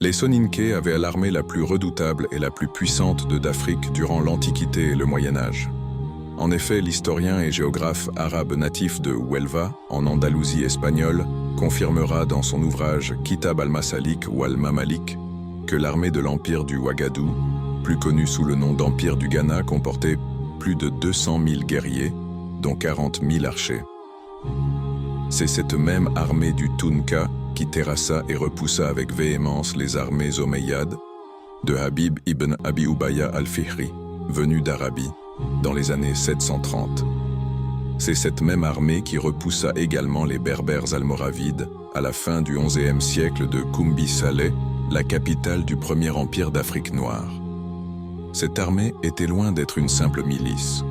Les Soninké avaient l'armée la plus redoutable et la plus puissante d'Afrique durant l'Antiquité et le Moyen-Âge. En effet, l'historien et géographe arabe natif de Huelva, en Andalousie espagnole, confirmera dans son ouvrage Kitab al-Masalik ou al-Mamalik que l'armée de l'Empire du Ouagadou, plus connue sous le nom d'Empire du Ghana, comportait plus de 200 000 guerriers, dont 40 000 archers. C'est cette même armée du Tunka qui terrassa et repoussa avec véhémence les armées omeyyades de Habib ibn Abi Ubayya al-Fihri, venu d'Arabie, dans les années 730. C'est cette même armée qui repoussa également les Berbères almoravides à la fin du XIe siècle de Koumbi Saleh, la capitale du premier empire d'Afrique noire. Cette armée était loin d'être une simple milice.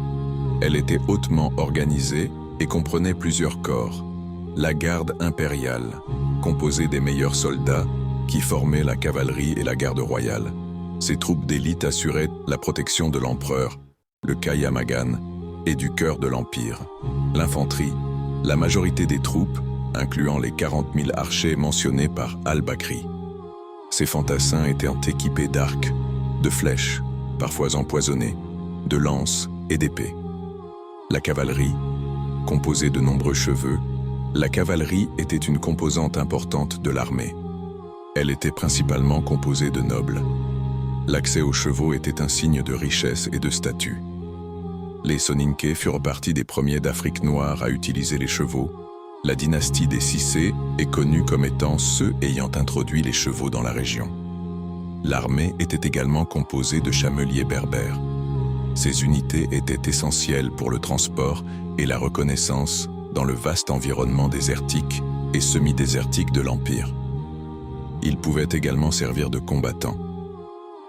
Elle était hautement organisée et comprenait plusieurs corps. La garde impériale, composée des meilleurs soldats, qui formaient la cavalerie et la garde royale. Ces troupes d'élite assuraient la protection de l'empereur, le Kayamagan, et du cœur de l'Empire. L'infanterie, la majorité des troupes, incluant les 40 000 archers mentionnés par al-Bakri. Ces fantassins étaient équipés d'arcs, de flèches, parfois empoisonnées, de lances et d'épées. La cavalerie, composée de nombreux cheveux, la cavalerie était une composante importante de l'armée. Elle était principalement composée de nobles. L'accès aux chevaux était un signe de richesse et de statut. Les Soninké furent partie des premiers d'Afrique noire à utiliser les chevaux. La dynastie des Cissé est connue comme étant ceux ayant introduit les chevaux dans la région. L'armée était également composée de chameliers berbères. Ces unités étaient essentielles pour le transport et la reconnaissance dans le vaste environnement désertique et semi-désertique de l'Empire. Ils pouvaient également servir de combattants.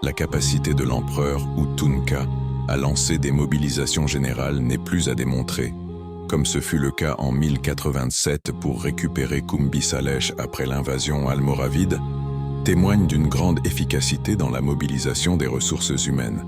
La capacité de l'empereur ou Tunka à lancer des mobilisations générales n'est plus à démontrer, comme ce fut le cas en 1087 pour récupérer Koumbi Saleh après l'invasion almoravide, témoigne d'une grande efficacité dans la mobilisation des ressources humaines.